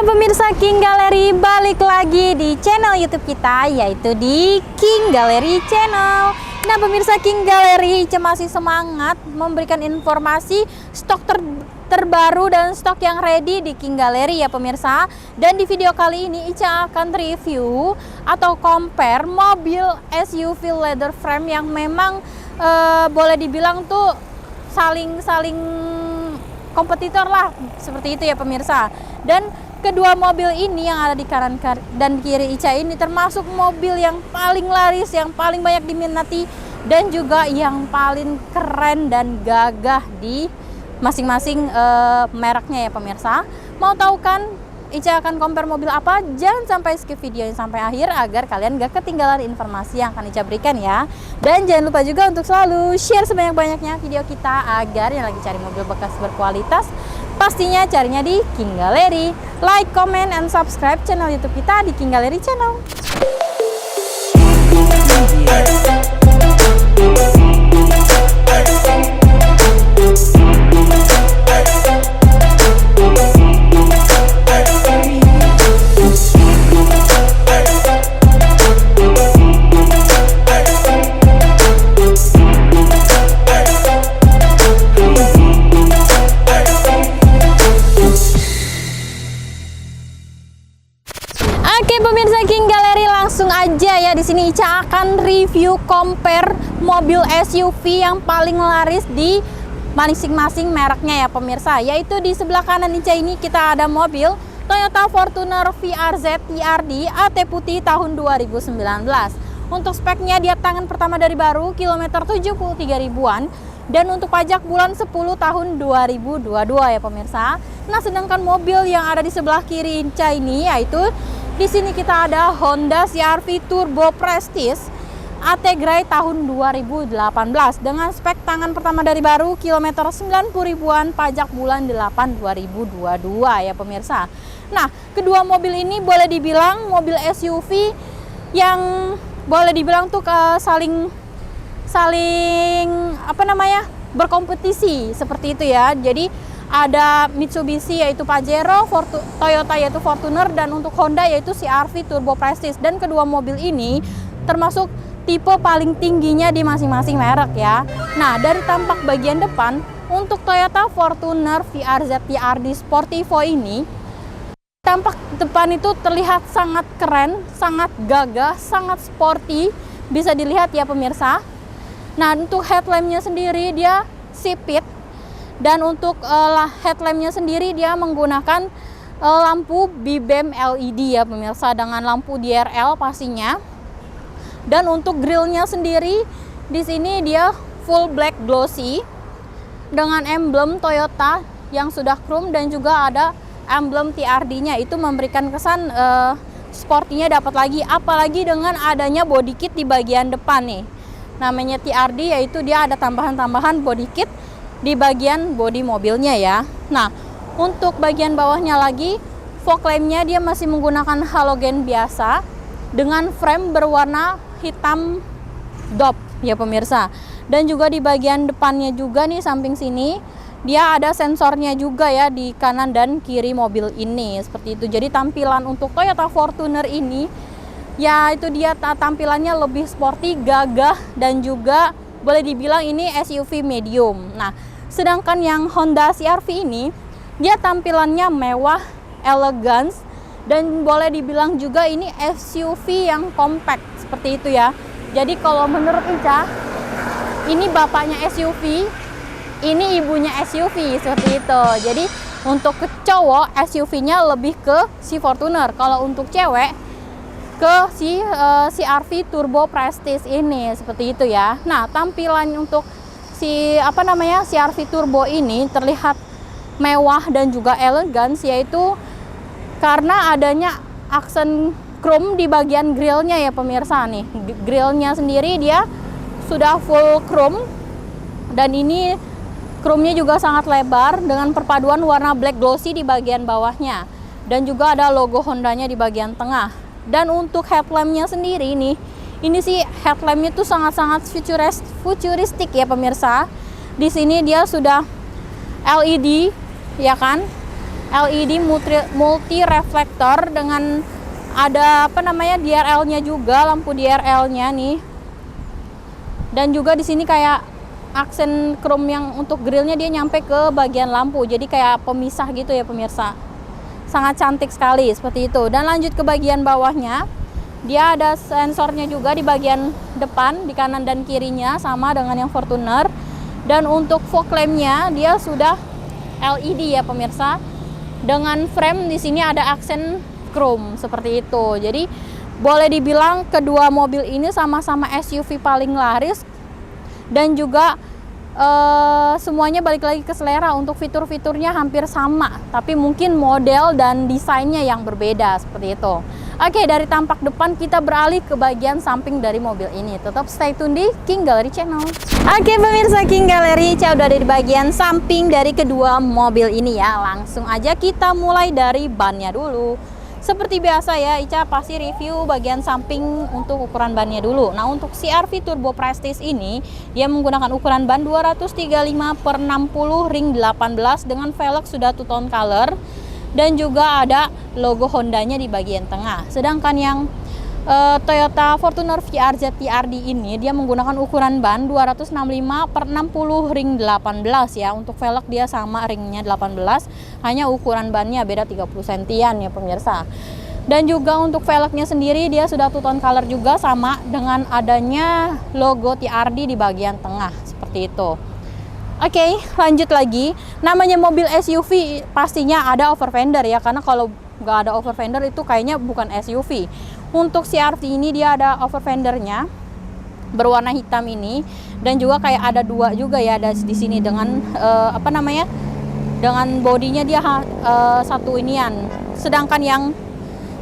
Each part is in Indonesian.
Pemirsa King Gallery, balik lagi di channel YouTube kita, yaitu di King Gallery Channel. Nah, pemirsa King Gallery, Ica masih semangat memberikan informasi stok terbaru dan stok yang ready di King Gallery ya pemirsa. Dan di video kali ini Ica akan review atau compare mobil SUV leather frame yang memang boleh dibilang tuh saling kompetitor lah, seperti itu ya pemirsa. Dan kedua mobil ini yang ada di kanan dan kiri Ica ini termasuk mobil yang paling laris, yang paling banyak diminati, dan juga yang paling keren dan gagah di masing-masing mereknya ya pemirsa. Mau tahu kan Ica akan compare mobil apa? Jangan sampai skip videonya sampai akhir agar kalian gak ketinggalan informasi yang akan Ica berikan ya. Dan jangan lupa juga untuk selalu share sebanyak-banyaknya video kita agar yang lagi cari mobil bekas berkualitas pastinya carinya di King Gallery. Like, comment, and subscribe channel YouTube kita di King Gallery Channel. Pemirsa King Gallery, langsung aja ya, di sini Ica akan review compare mobil SUV yang paling laris di masing-masing mereknya ya pemirsa. Yaitu di sebelah kanan Ica ini kita ada mobil Toyota Fortuner VRZ TRD AT putih tahun 2019. Untuk speknya dia tangan pertama dari baru, kilometer 73 ribuan. Dan untuk pajak bulan 10 tahun 2022 ya pemirsa. Nah, sedangkan mobil yang ada di sebelah kiri Ica ini yaitu di sini kita ada Honda CR-V Turbo Prestige AT Grey tahun 2018 dengan spek tangan pertama dari baru, kilometer 90 ribuan, pajak bulan 8 2022 ya pemirsa. Nah, kedua mobil ini boleh dibilang mobil SUV yang boleh dibilang tuh saling berkompetisi seperti itu ya. Jadi ada Mitsubishi yaitu Pajero, Toyota yaitu Fortuner, dan untuk Honda yaitu CR-V Turbo Prestige. Dan kedua mobil ini termasuk tipe paling tingginya di masing-masing merek ya. Nah, dari tampak bagian depan untuk Toyota Fortuner VRZ TRD Sportivo ini, tampak depan itu terlihat sangat keren, sangat gagah, sangat sporty, bisa dilihat ya pemirsa. Nah, untuk headlampnya sendiri dia sipit. Dan untuk headlampnya sendiri dia menggunakan lampu BBM LED ya pemirsa, dengan lampu DRL pastinya. Dan untuk grillnya sendiri di sini dia full black glossy dengan emblem Toyota yang sudah chrome, dan juga ada emblem TRD-nya, itu memberikan kesan sportinya dapat lagi, apalagi dengan adanya body kit di bagian depan nih. Namanya TRD yaitu dia ada tambahan-tambahan body kit di bagian bodi mobilnya ya. Nah, untuk bagian bawahnya lagi, fog lampnya dia masih menggunakan halogen biasa dengan frame berwarna hitam dop ya pemirsa. Dan juga di bagian depannya juga nih, samping sini dia ada sensornya juga ya di kanan dan kiri mobil ini, seperti itu. Jadi tampilan untuk Toyota Fortuner ini ya itu dia tampilannya lebih sporty, gagah, dan juga boleh dibilang ini SUV medium. Nah, sedangkan yang Honda CR-V ini dia tampilannya mewah, elegan, dan boleh dibilang juga ini SUV yang compact, seperti itu ya. Jadi kalau menurut Ica, ini bapaknya SUV, ini ibunya SUV, seperti itu. Jadi untuk ke cowok SUV-nya lebih ke si Fortuner. Kalau untuk cewek ke si CR-V Turbo Prestige ini, seperti itu ya. Nah, tampilan untuk si CR-V Turbo ini terlihat mewah dan juga elegan, yaitu karena adanya aksen chrome di bagian grillnya ya pemirsa nih. Grillnya sendiri dia sudah full chrome, dan ini chrome-nya juga sangat lebar dengan perpaduan warna black glossy di bagian bawahnya, dan juga ada logo Hondanya di bagian tengah. Dan untuk headlampnya sendiri nih, ini sih headlampnya tuh sangat-sangat futuristik ya pemirsa. Di sini dia sudah LED ya kan, LED multi reflektor dengan ada DRL-nya juga, lampu DRL-nya nih. Dan juga di sini kayak aksen chrome yang untuk grillnya dia nyampe ke bagian lampu, jadi kayak pemisah gitu ya pemirsa. Sangat cantik sekali seperti itu. Dan lanjut ke bagian bawahnya, dia ada sensornya juga di bagian depan, di kanan dan kirinya sama dengan yang Fortuner. Dan untuk fog lampnya dia sudah LED ya pemirsa, dengan frame di sini ada aksen chrome seperti itu. Jadi boleh dibilang kedua mobil ini sama-sama SUV paling laris, dan juga semuanya balik lagi ke selera. Untuk fitur-fiturnya hampir sama, tapi mungkin model dan desainnya yang berbeda, seperti itu. Oke, dari tampak depan kita beralih ke bagian samping dari mobil ini. Tetap stay tune di King Gallery Channel. Oke pemirsa King Gallery, Ica udah ada di bagian samping dari kedua mobil ini ya. Langsung aja kita mulai dari bannya dulu. Seperti biasa ya, Ica pasti review bagian samping untuk ukuran bannya dulu. Nah, untuk CR-V Turbo Prestige ini, dia menggunakan ukuran ban 235/60 ring 18 dengan velg sudah two tone color, dan juga ada logo Hondanya di bagian tengah. Sedangkan yang Toyota Fortuner VRZ TRD ini dia menggunakan ukuran ban 265/60 ring 18 ya. Untuk velg dia sama ringnya 18, hanya ukuran bannya beda 30 sentian ya pemirsa. Dan juga untuk velgnya sendiri dia sudah two tone color juga, sama dengan adanya logo TRD di bagian tengah seperti itu. Oke, lanjut lagi. Namanya mobil SUV pastinya ada over fender ya, karena kalau nggak ada over fender itu kayaknya bukan SUV. Untuk CR-V ini dia ada over fendernya berwarna hitam ini, dan juga kayak ada dua juga ya, ada di sini dengan dengan bodinya dia satu inian. Sedangkan yang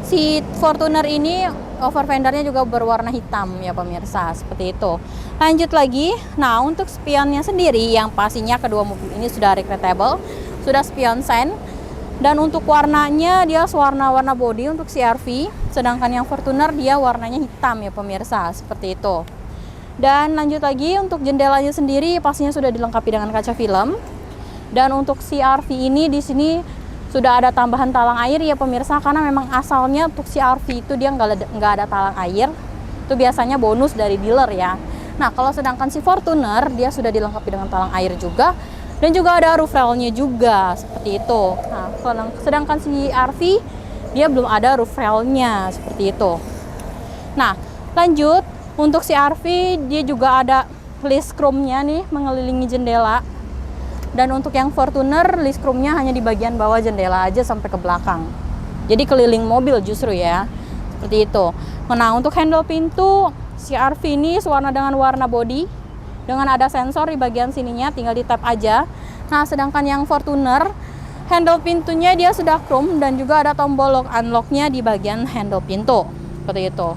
si Fortuner ini over fendernya juga berwarna hitam ya pemirsa, seperti itu. Lanjut lagi. Nah, untuk spionnya sendiri yang pastinya kedua mobil ini sudah regrettable, sudah spion sen. Dan untuk warnanya dia warna body untuk CR-V, sedangkan yang Fortuner dia warnanya hitam ya pemirsa, seperti itu. Dan lanjut lagi, untuk jendelanya sendiri pastinya sudah dilengkapi dengan kaca film. Dan untuk CR-V ini di sini sudah ada tambahan talang air ya pemirsa, karena memang asalnya untuk CR-V itu dia nggak ada talang air. Itu biasanya bonus dari dealer ya. Nah, kalau sedangkan si Fortuner dia sudah dilengkapi dengan talang air juga, dan juga ada roof railnya juga, seperti itu. Nah, sedangkan si RV dia belum ada roof railnya, seperti itu. Nah, lanjut untuk si RV dia juga ada list chrome-nya nih mengelilingi jendela. Dan untuk yang Fortuner list chrome-nya hanya di bagian bawah jendela aja sampai ke belakang. Jadi keliling mobil justru ya, seperti itu. Nah, untuk handle pintu si RV ini warna dengan warna body, dengan ada sensor di bagian sininya, tinggal di tap aja. Nah, sedangkan yang Fortuner handle pintunya dia sudah chrome, dan juga ada tombol lock unlocknya di bagian handle pintu, seperti itu.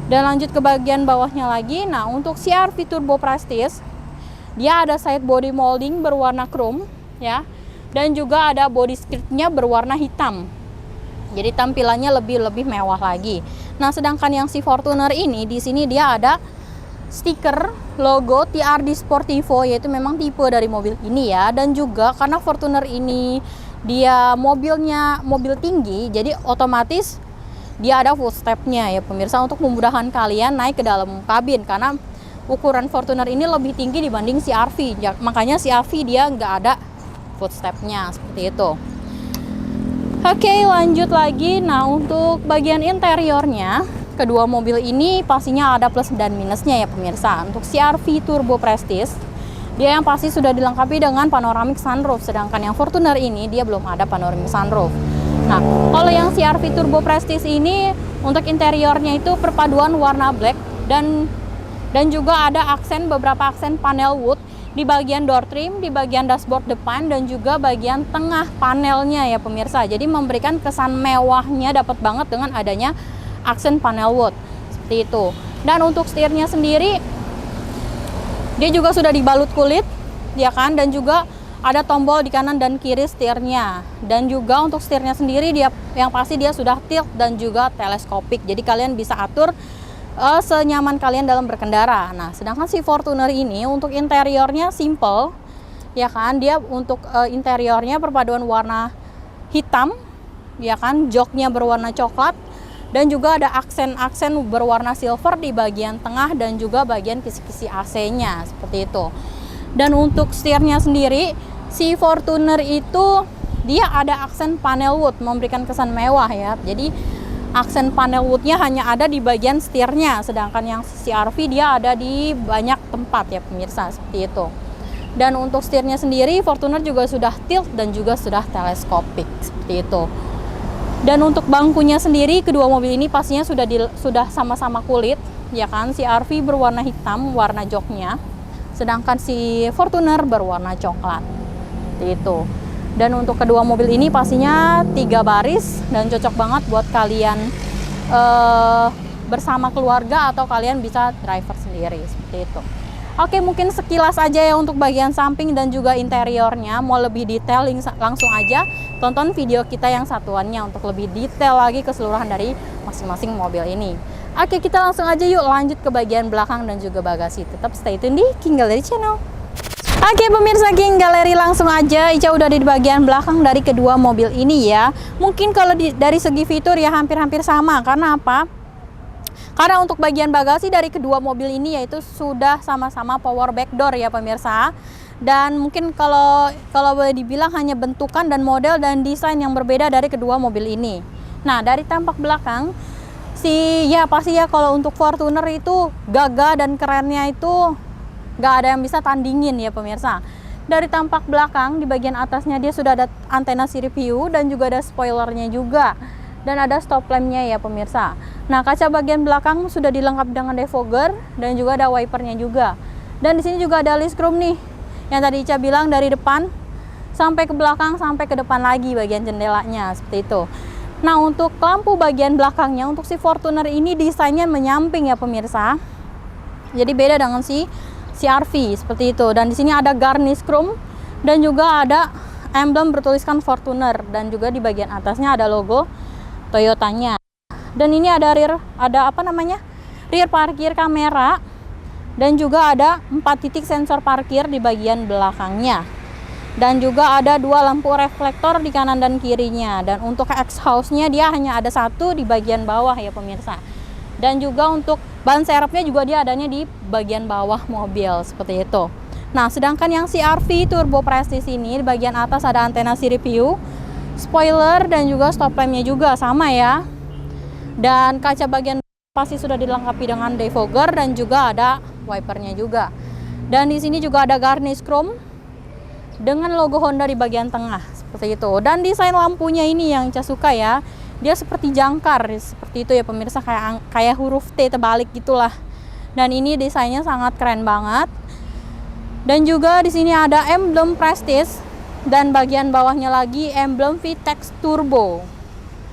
Dan lanjut ke bagian bawahnya lagi. Nah, untuk CR-V Turbo Prestige dia ada side body molding berwarna chrome ya, dan juga ada body skirtnya berwarna hitam. Jadi tampilannya lebih mewah lagi. Nah, sedangkan yang si Fortuner ini di sini dia ada stiker logo TRD Sportivo, yaitu memang tipe dari mobil ini ya. Dan juga karena Fortuner ini dia mobilnya mobil tinggi, jadi otomatis dia ada footstepnya ya pemirsa, untuk memudahkan kalian naik ke dalam kabin, karena ukuran Fortuner ini lebih tinggi dibanding CR-V, makanya CR-V dia nggak ada footstepnya seperti itu. Oke, lanjut lagi. Nah, untuk bagian interiornya, kedua mobil ini pastinya ada plus dan minusnya ya pemirsa. Untuk CR-V Turbo Prestige, dia yang pasti sudah dilengkapi dengan panoramic sunroof, sedangkan yang Fortuner ini dia belum ada panoramic sunroof. Nah, kalau yang CR-V Turbo Prestige ini untuk interiornya itu perpaduan warna black dan juga ada beberapa aksen panel wood di bagian door trim, di bagian dashboard depan, dan juga bagian tengah panelnya ya pemirsa. Jadi memberikan kesan mewahnya dapat banget dengan adanya aksen panel wood seperti itu. Dan untuk setirnya sendiri dia juga sudah dibalut kulit ya kan, dan juga ada tombol di kanan dan kiri setirnya. Dan juga untuk setirnya sendiri dia yang pasti dia sudah tilt dan juga teleskopik, jadi kalian bisa atur senyaman kalian dalam berkendara. Nah, sedangkan si Fortuner ini untuk interiornya simple ya kan, dia untuk interiornya perpaduan warna hitam ya kan, joknya berwarna coklat, dan juga ada aksen-aksen berwarna silver di bagian tengah dan juga bagian kisi-kisi AC-nya seperti itu. Dan untuk setirnya sendiri, si Fortuner itu dia ada aksen panel wood, memberikan kesan mewah ya. Jadi aksen panel woodnya hanya ada di bagian setirnya, sedangkan yang CR-V dia ada di banyak tempat ya pemirsa seperti itu. Dan untuk setirnya sendiri Fortuner juga sudah tilt dan juga sudah teleskopik seperti itu. Dan untuk bangkunya sendiri kedua mobil ini pastinya sudah sama-sama kulit ya kan. CR-V berwarna hitam warna joknya, sedangkan si Fortuner berwarna coklat seperti itu. Dan untuk kedua mobil ini pastinya 3 baris dan cocok banget buat kalian bersama keluarga atau kalian bisa driver sendiri seperti itu. Oke, mungkin sekilas aja ya untuk bagian samping dan juga interiornya. Mau lebih detail langsung aja tonton video kita yang satuannya untuk lebih detail lagi keseluruhan dari masing-masing mobil ini. Oke, kita langsung aja yuk lanjut ke bagian belakang dan juga bagasi. Tetap stay tune di King Gallery Channel. Oke pemirsa King Gallery, langsung aja Ica udah di bagian belakang dari kedua mobil ini ya. Mungkin kalau dari segi fitur ya hampir-hampir sama. Karena apa? Karena untuk bagian bagasi dari kedua mobil ini yaitu sudah sama-sama power back door ya pemirsa. Dan mungkin kalau boleh dibilang hanya bentukan dan model dan desain yang berbeda dari kedua mobil ini. Nah, dari tampak belakang pasti ya kalau untuk Fortuner itu gagah dan kerennya itu nggak ada yang bisa tandingin ya pemirsa. Dari tampak belakang di bagian atasnya dia sudah ada antena sirip hiu dan juga ada spoilernya juga, dan ada stop lampnya ya pemirsa. Nah, kaca bagian belakang sudah dilengkapi dengan defogger dan juga ada wipernya juga. Dan di sini juga ada list chrome nih, yang tadi Ica bilang dari depan sampai ke belakang sampai ke depan lagi bagian jendelanya seperti itu. Nah, untuk lampu bagian belakangnya untuk si Fortuner ini desainnya menyamping ya pemirsa. Jadi beda dengan si CR-V seperti itu. Dan di sini ada garnish chrome dan juga ada emblem bertuliskan Fortuner, dan juga di bagian atasnya ada logo Toyotanya. Dan ini ada rear parkir kamera, dan juga ada 4 titik sensor parkir di bagian belakangnya. Dan juga ada 2 lampu reflektor di kanan dan kirinya. Dan untuk exhaust-nya dia hanya ada 1 di bagian bawah ya pemirsa. Dan juga untuk ban serepnya juga dia adanya di bagian bawah mobil seperti itu. Nah, sedangkan yang CR-V Turbo Prestige ini di bagian atas ada antena sirip hiu, spoiler dan juga stop lampnya juga sama ya. Dan kaca bagian pasti sudah dilengkapi dengan defogger dan juga ada wipernya juga. Dan di sini juga ada garnish chrome dengan logo Honda di bagian tengah seperti itu. Dan desain lampunya ini yang saya suka ya. Dia seperti jangkar seperti itu ya pemirsa, kayak huruf T terbalik gitulah. Dan ini desainnya sangat keren banget. Dan juga di sini ada emblem Prestige dan bagian bawahnya lagi emblem VTEC Turbo.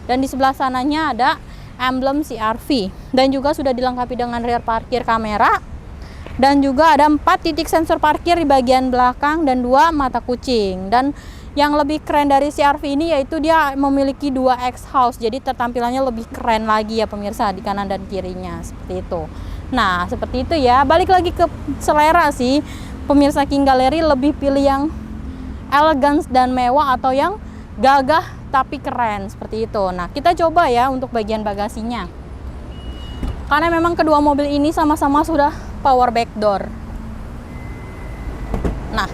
Dan di sebelah sananya ada emblem CR-V, dan juga sudah dilengkapi dengan rear parkir kamera, dan juga ada 4 titik sensor parkir di bagian belakang dan 2 mata kucing. Dan yang lebih keren dari CR-V ini yaitu dia memiliki 2 exhaust, jadi tampilannya lebih keren lagi ya pemirsa di kanan dan kirinya seperti itu. Nah, seperti itu ya. Balik lagi ke selera sih. Pemirsa King Gallery lebih pilih yang elegan dan mewah atau yang gagah tapi keren seperti itu. Nah, kita coba ya untuk bagian bagasinya. Karena memang kedua mobil ini sama-sama sudah power back door. Nah,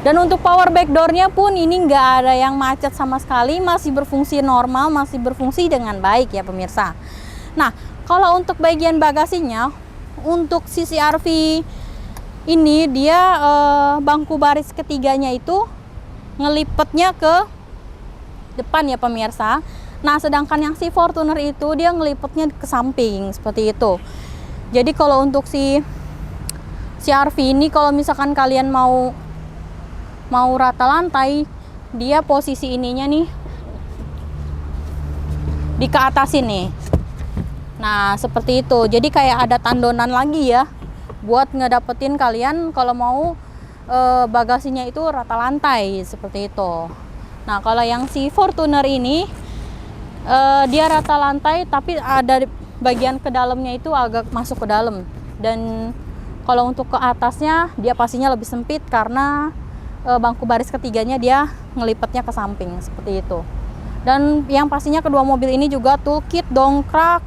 dan untuk power back door-nya pun ini nggak ada yang macet sama sekali, masih berfungsi normal, masih berfungsi dengan baik ya pemirsa. Nah, kalau untuk bagian bagasinya, untuk si CR-V ini dia bangku baris ketiganya itu ngelipetnya ke depan ya pemirsa. Nah, sedangkan yang si Fortuner itu dia ngelipetnya ke samping seperti itu. Jadi kalau untuk si CR-V ini kalau misalkan kalian mau rata lantai, dia posisi ininya nih di ke atas ini. Nah, seperti itu. Jadi kayak ada tandonan lagi ya buat ngedapetin kalian kalau mau bagasinya itu rata lantai seperti itu. Nah, kalau yang si Fortuner ini dia rata lantai tapi ada bagian ke dalamnya itu agak masuk ke dalam. Dan kalau untuk ke atasnya dia pastinya lebih sempit karena bangku baris ketiganya dia ngelipatnya ke samping seperti itu. Dan yang pastinya kedua mobil ini juga toolkit, dongkrak,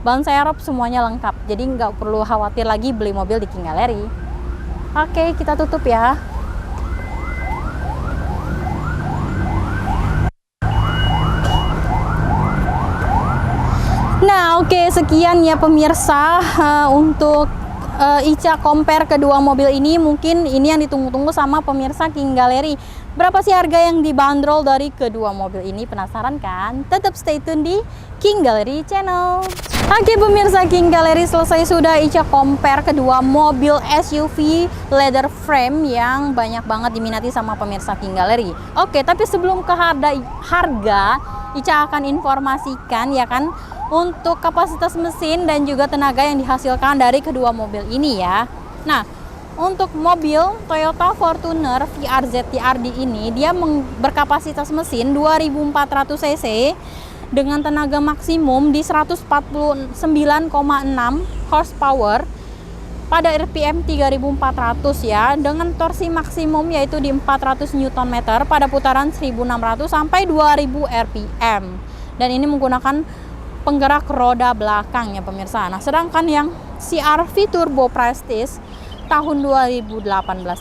ban serep semuanya lengkap. Jadi nggak perlu khawatir lagi beli mobil di King Gallery. Oke, kita tutup ya. Nah, oke, sekian ya pemirsa untuk Ica compare kedua mobil ini. Mungkin ini yang ditunggu-tunggu sama pemirsa King Gallery. Berapa sih harga yang dibanderol dari kedua mobil ini? Penasaran kan? Tetap stay tune di King Gallery Channel. Oke pemirsa King Gallery, selesai sudah Ica compare kedua mobil SUV leather frame yang banyak banget diminati sama pemirsa King Gallery. Oke, tapi sebelum ke harga, Ica akan informasikan ya kan untuk kapasitas mesin dan juga tenaga yang dihasilkan dari kedua mobil ini ya. Nah, untuk mobil Toyota Fortuner VRZ TRD ini dia berkapasitas mesin 2400 cc dengan tenaga maksimum di 149,6 horsepower pada RPM 3400 ya, dengan torsi maksimum yaitu di 400 Nm pada putaran 1600 sampai 2000 RPM. Dan ini menggunakan penggerak roda belakang ya pemirsa. Nah, sedangkan yang CR-V Turbo Prestige tahun 2018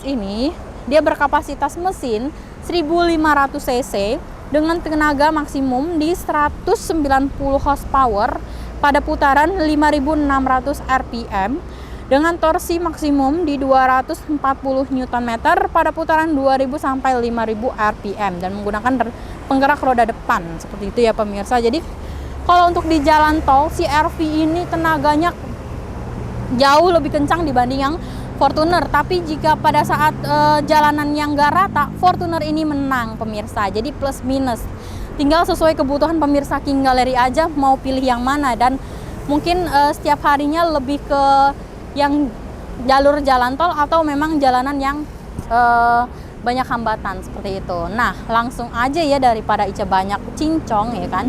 ini dia berkapasitas mesin 1500 cc dengan tenaga maksimum di 190 horsepower pada putaran 5600 RPM dengan torsi maksimum di 240 Nm pada putaran 2000 sampai 5000 RPM dan menggunakan penggerak roda depan seperti itu ya pemirsa. Jadi kalau untuk di jalan tol, si CR-V ini tenaganya jauh lebih kencang dibanding yang Fortuner. Tapi jika pada saat jalanan yang gak rata, Fortuner ini menang pemirsa. Jadi plus minus. Tinggal sesuai kebutuhan pemirsa King Gallery aja mau pilih yang mana. Dan mungkin setiap harinya lebih ke yang jalur jalan tol atau memang jalanan yang banyak hambatan seperti itu. Nah, langsung aja ya daripada Ica banyak cincong ya kan.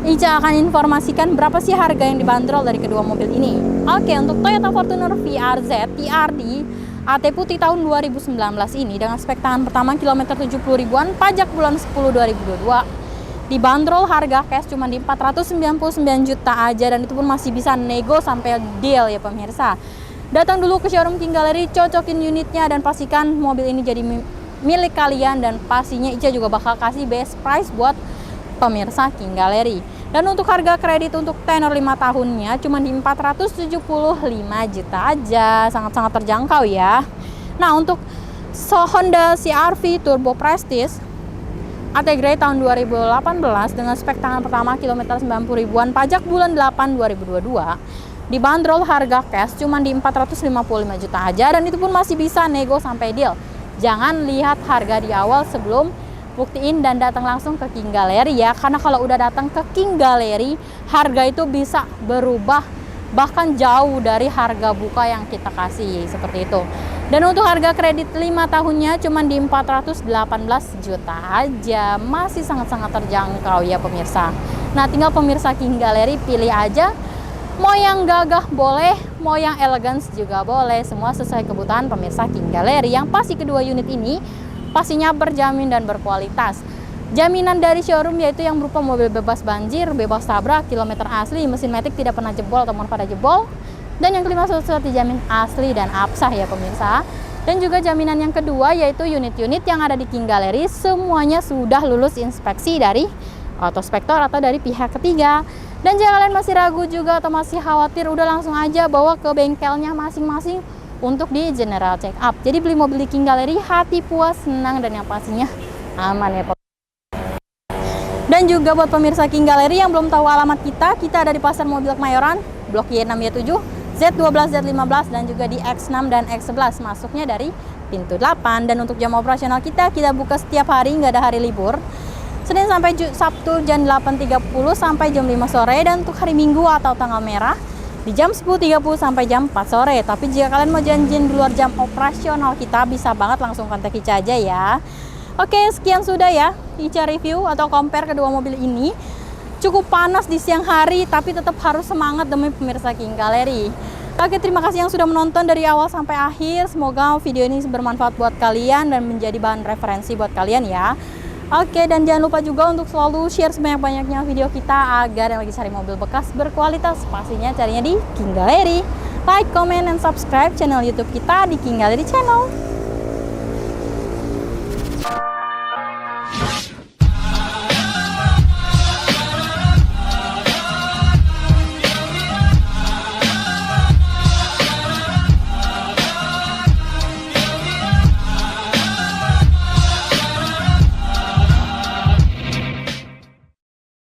Ica akan informasikan berapa sih harga yang dibanderol dari kedua mobil ini. Oke, untuk Toyota Fortuner VRZ TRD AT putih tahun 2019 ini dengan spek tangan pertama kilometer 70 ribuan, pajak bulan 10 2022, dibanderol harga cash cuma di 499 juta aja, dan itu pun masih bisa nego sampai deal ya pemirsa. Datang dulu ke showroom King Gallery, cocokin unitnya dan pastikan mobil ini jadi milik kalian, dan pastinya Ica juga bakal kasih best price buat pemirsa King Gallery. Dan untuk harga kredit untuk tenor 5 tahunnya cuma di 475 juta aja, sangat-sangat terjangkau ya. Nah, untuk Honda CR-V Turbo Prestige AT Grey tahun 2018 dengan spek tangan pertama kilometer 90 ribuan, pajak bulan 8 2022, dibanderol harga cash cuma di 455 juta aja, dan itu pun masih bisa nego sampai deal. Jangan lihat harga di awal sebelum buktiin dan datang langsung ke King Gallery ya, karena kalau udah datang ke King Gallery harga itu bisa berubah bahkan jauh dari harga buka yang kita kasih seperti itu. Dan untuk harga kredit 5 tahunnya cuma di 418 juta aja, masih sangat-sangat terjangkau ya pemirsa. Nah, tinggal pemirsa King Gallery pilih aja, mau yang gagah boleh, mau yang elegance juga boleh, semua sesuai kebutuhan pemirsa King Gallery. Yang pasti kedua unit ini pastinya berjamin dan berkualitas. Jaminan dari showroom yaitu yang berupa mobil bebas banjir, bebas tabrak, kilometer asli, mesin matic tidak pernah jebol ataupun pada jebol. Dan yang kelima sudah dijamin asli dan absah ya pemirsa. Dan juga jaminan yang kedua yaitu unit-unit yang ada di King Gallery semuanya sudah lulus inspeksi dari autospektor atau dari pihak ketiga. Dan jika kalian masih ragu juga atau masih khawatir, udah langsung aja bawa ke bengkelnya masing-masing untuk di general check up. Jadi beli mobil di King Gallery hati puas, senang, dan yang pastinya aman ya pemirsa. Dan juga buat pemirsa King Gallery yang belum tahu alamat kita ada di Pasar Mobil Kemayoran, Blok Y6Y7, Z12, Z15, dan juga di X6 dan X11, masuknya dari pintu 8. Dan untuk jam operasional kita buka setiap hari, nggak ada hari libur. Senin sampai Sabtu jam 8.30 sampai jam 5 sore, dan untuk hari Minggu atau tanggal merah di jam 10.30 sampai jam 4 sore. Tapi jika kalian mau janjian di luar jam operasional kita, bisa banget langsung kontak Ica aja ya. Oke, sekian sudah ya Ica review atau compare kedua mobil ini. Cukup panas di siang hari, tapi tetap harus semangat demi pemirsa King Gallery. Oke, terima kasih yang sudah menonton dari awal sampai akhir. Semoga video ini bermanfaat buat kalian dan menjadi bahan referensi buat kalian ya. Oke, dan jangan lupa juga untuk selalu share sebanyak-banyaknya video kita agar yang lagi cari mobil bekas berkualitas pastinya carinya di King Gallery. Like, comment, dan subscribe channel YouTube kita di King Gallery Channel.